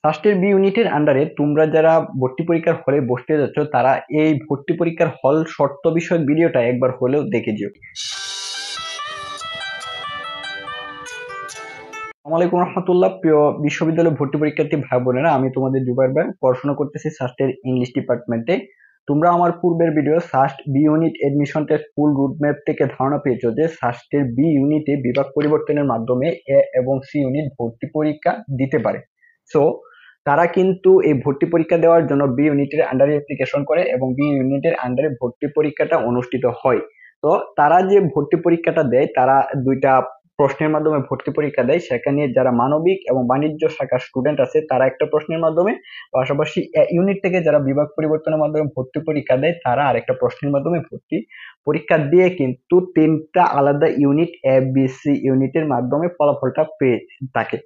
ফার্স্টের বি ইউনিটের আন্ডারে তোমরা যারা ভর্তি পরীক্ষার হলে বসতে যাচ্ছ তারা এই ভর্তি পরীক্ষার হল শর্ত বিষয়ক ভিডিওটা একবার হলেও দেখে যেও। আসসালামু আলাইকুম রহমতুল্লাহ। প্রিয় বিশ্ববিদ্যালয় ভর্তি পরীক্ষার্থী ভাই বোনেরা, আমি তোমাদের জুবাইর ভাই, পড়াশোনা করতেছি ফার্স্টের ইংলিশ ডিপার্টমেন্টে। তোমরা আমার পূর্বের video first B unit admission test full route map থেকে ধারণা পেয়েছো যে ফার্স্টের বি ইউনিটে বিভাগ পরিবর্তনের মাধ্যমে এ এবং সি ইউনিট ভর্তি পরীক্ষা দিতে পারে। সো তারা কিন্তু এই ভর্তি পরীক্ষা দেওয়ার জন্য বি ইউনিটের আন্ডারে অ্যাপ্লিকেশন করে এবং বি ইউনিটের আন্ডারে ভর্তি পরীক্ষাটা অনুষ্ঠিত হয়। তো তারা যে ভর্তি পরীক্ষাটা দেয় তারা দুইটা প্রশ্নের মাধ্যমে ভর্তি পরীক্ষা দেয়। সেখানে যারা মানবিক এবং বাণিজ্য শাখার স্টুডেন্ট আছে তারা একটা প্রশ্নের মাধ্যমে, পাশাপাশি ইউনিট থেকে যারা বিভাগ পরিবর্তনের মাধ্যমে ভর্তি পরীক্ষা দেয় তারা আরেকটা প্রশ্নের মাধ্যমে ভর্তি পরীক্ষা দিয়ে কিন্তু তিনটা আলাদা ইউনিট এ বি সি ইউনিটের মাধ্যমে ফলাফলটা পেয়ে থাকে।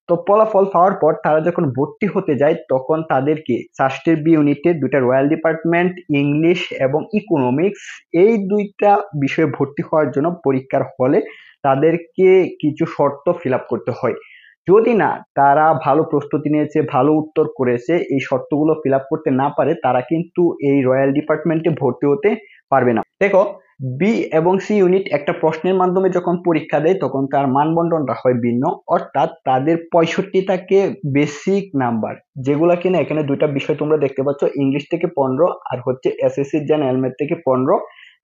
তো ফলাফল পাওয়ার পর তারা যখন ভর্তি হতে যায় তখন তাদেরকে ফার্স্টের বি ইউনিটের দুইটা রয়্যাল ডিপার্টমেন্ট ইংলিশ এবং ইকোনমিক্স এই দুইটা বিষয়ে ভর্তি হওয়ার জন্য পরীক্ষার হলে তাদেরকে কিছু শর্ত ফিল আপ করতে হয়। যদি না তারা ভালো প্রস্তুতি নিয়েছে, ভালো উত্তর করেছে, এই শর্তগুলো ফিল আপ করতে না পারে, তারা কিন্তু এই রয়্যাল ডিপার্টমেন্টে ভর্তি হতে পারবে না। দেখো, বি এবং সি ইউনিট একটা প্রশ্নের মাধ্যমে যখন পরীক্ষা দেয় তখন তার মানবন্টনটা হয় ভিন্ন, অর্থাৎ তাদের 65 থাকে বেসিক নাম্বার, যেগুলা কিনা এখানে দুইটা বিষয় তোমরা দেখতে পাচ্ছ, ইংলিশ থেকে 15 আর হচ্ছে এসএসসি জেনারেল ম্যাথ থেকে 15।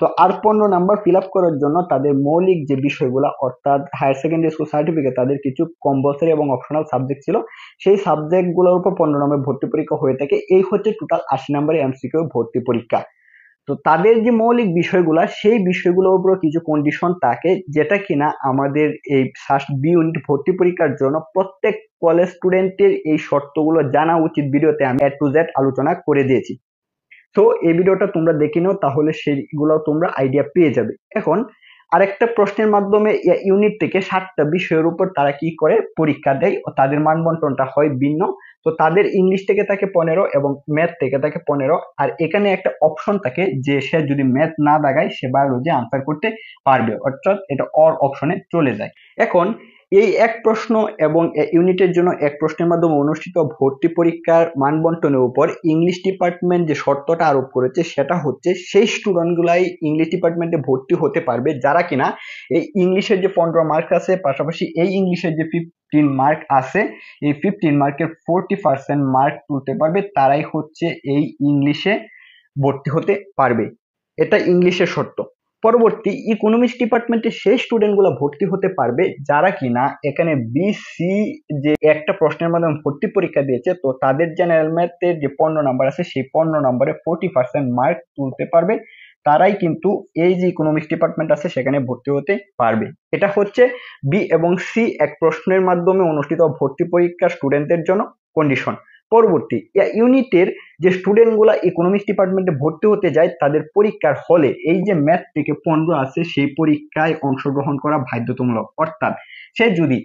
তো আর 15 নাম্বার ফিল আপ করার জন্য তাদের মৌলিক যে বিষয়গুলো, অর্থাৎ হায়ার সেকেন্ডারি স্কুল সার্টিফিকেট, তাদের কিছু কম্পালসারি এবং অপশনাল সাবজেক্ট ছিল, সেই সাবজেক্ট গুলোর উপর 15 নম্বর ভর্তি পরীক্ষা হয়ে থাকে। এই হচ্ছে টোটাল 80 নম্বরের এমসিকিউ ভর্তি পরীক্ষা। তো তাদের যে মৌলিক বিষয়গুলা, সেই বিষয়গুলোর উপর কিছু কন্ডিশন থাকে, যেটা কিনা আমাদের এই ফার্স্ট বি ইউনিট ভর্তি পরীক্ষার জন্য প্রত্যেক কলেজ স্টুডেন্টের এই শর্তগুলো জানা উচিত। ভিডিওতে আমি এ টু জেড আলোচনা করে দিয়েছি। তো এই ভিডিওটা তোমরা দেখে নাও, তাহলে সেইগুলো তোমরা আইডিয়া পেয়ে যাবে। এখন আরেকটা প্রশ্নের মাধ্যমে ইউনিট থেকে 7টা বিষয়ের উপর তারা কি করে পরীক্ষা দেয় ও তাদের মানবন্টনটা হয় ভিন্ন। তো তাদের ইংলিশ থেকে থাকে 15 এবং ম্যাথ থেকে থাকে 15। আর এখানে একটা অপশন থাকে যে সে যদি ম্যাথ না দাগায় সে বায়োলজি আনসার করতে পারবে, অর্থাৎ এটা অর অপশনে চলে যায়। এখন এই এক প্রশ্ন এবং ইউনিটের জন্য এক প্রশ্নের মাধ্যমে অনুষ্ঠিত ভর্তি পরীক্ষার মানবন্টনের উপর ইংলিশ ডিপার্টমেন্ট যে শর্তটা আরোপ করেছে সেটা হচ্ছে সেই স্টুডেন্টগুলাই ইংলিশ ডিপার্টমেন্টে ভর্তি হতে পারবে যারা কিনা এই ইংলিশের যে 15 মার্ক আছে, পাশাপাশি এই ইংলিশের যে 15 মার্ক আছে, এই 15 মার্কের 40% মার্ক তুলতে পারবে, তারাই হচ্ছে এই ইংলিশে ভর্তি হতে পারবে। এটা ইংলিশের শর্ত। পরবর্তী ইকোনমিক্স ডিপার্টমেন্টে সেই স্টুডেন্টগুলো ভর্তি হতে পারবে যারা কিনা এখানে বিসি যে একটা প্রশ্নের মাধ্যমে ভর্তি পরীক্ষা দিয়েছে, তো তাদের জেনারেল ম্যাথের যে 15 নাম্বার আছে সেই 15 নাম্বারে 40% মার্ক তুলতে পারবে, তারাই কিন্তু এই যে ইকোনমিক্স ডিপার্টমেন্ট আছে সেখানে ভর্তি হতে পারবে। এটা হচ্ছে বি এবং সি এক প্রশ্নের মাধ্যমে অনুষ্ঠিত ভর্তি পরীক্ষা স্টুডেন্টদের জন্য কন্ডিশন। পরবর্তী ইউনিটের যে স্টুডেন্ট গুলা ইকোনমিক্স ডিপার্টমেন্টে ভর্তি হতে যায় তাদের পরীক্ষার হলে এই যে ম্যাথ থেকে 15 আছে সেই পরীক্ষায় অংশগ্রহণ করা বাধ্যতামূলক, অর্থাৎ সে যদি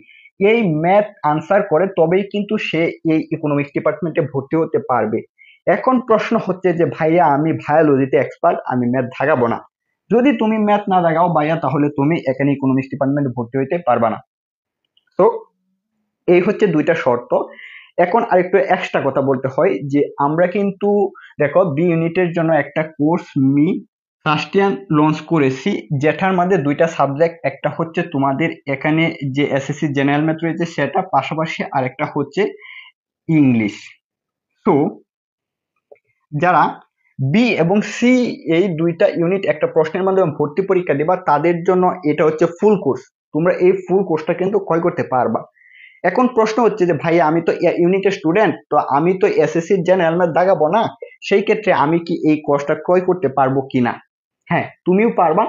এই ম্যাথ আনসার করে তবেই কিন্তু সে এই ইকোনমিক্স ডিপার্টমেন্টে ভর্তি হতে পারবে। এখন প্রশ্ন হচ্ছে যে ভাইয়া আমি বায়োলজিতে এক্সপার্ট, আমি ম্যাথ দাগাবো না। যদি তুমি ম্যাথ না দাগাও ভাইয়া তাহলে তুমি এখানে ইকোনমিক্স ডিপার্টমেন্টে ভর্তি হইতে পারবা না। তো এই হচ্ছে দুইটা শর্ত। এখন আরেকটু এক্সট্রা কথা বলতে হয় যে আমরা কিন্তু দেখো বি ইউনিটের জন্য একটা course me first year launch করেছি, যেটার মধ্যে দুইটা সাবজেক্ট, একটা হচ্ছে তোমাদের এখানে যে এসএসসি জেনারেল ম্যাথ রয়েছে সেটা, পাশাপাশি আরেকটা হচ্ছে ইংলিশ। তো যারা বি এবং সি এই দুইটা ইউনিট একটা প্রশ্নের মাধ্যমে ভর্তি পরীক্ষা দিবা তাদের জন্য এটা হচ্ছে ফুল কোর্স। তোমরা এই ফুল কোর্সটা কিন্তু ক্রয় করতে পারবা। এখন প্রশ্ন হচ্ছে যে ভাই আমি তো ইউনিটের স্টুডেন্ট, তো আমি তো এসএসসি জেনারেল ম্যাথ দাগাবো না, সেই ক্ষেত্রে আমি কি এই কোর্সটা ক্রয় করতে পারবো কিনা? হ্যাঁ, তুমিও পারবা।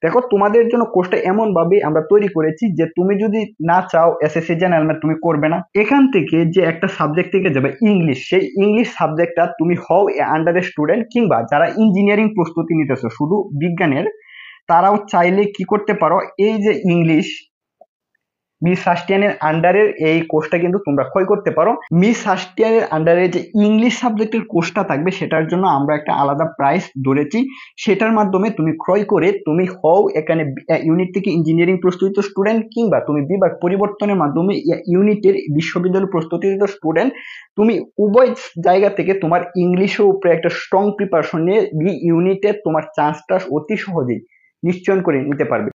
দেখো, তোমাদের জন্য কোর্সটা এমন ভাবে আমরা তৈরি করেছি যে তুমি যদি না চাও এসএসসি জেনারেল ম্যাথ তুমি করবে না, এখান থেকে যে একটা সাবজেক্ট থেকে যাবে ইংলিশ, সেই ইংলিশ সাবজেক্টটা তুমি হও আন্ডারের স্টুডেন্ট, কিংবা যারা ইঞ্জিনিয়ারিং প্রস্তুতি নিতেছো শুধু বিজ্ঞানের, তারাও চাইলে কি করতে পারো, এই যে ইংলিশ মিস সাস্টিয়ানের আন্ডারের এই কোর্সটা কিন্তু তোমরা ক্রয় করতে পারো। মিস সাস্টিয়ানের আন্ডারে যে ইংলিশ সাবজেক্টের কোর্সটা থাকবে সেটার জন্য আমরা একটা আলাদা প্রাইস ধরেছি, সেটার মাধ্যমে তুমি ক্রয় করে তুমি হও এখানে ইউনিট থেকে ইঞ্জিনিয়ারিং প্রস্তুতিত স্টুডেন্ট, কিংবা তুমি বিভাগ পরিবর্তনের মাধ্যমে ইউনিটের বিশ্ববিদ্যালয় প্রস্তুতিত স্টুডেন্ট, তুমি উভয় জায়গা থেকে তোমার ইংলিশের উপরে একটা স্ট্রং প্রিপারেশন নিয়ে বি ইউনিটে তোমার চান্সটা অতি সহজেই নিশ্চয়ন করে নিতে পারবে।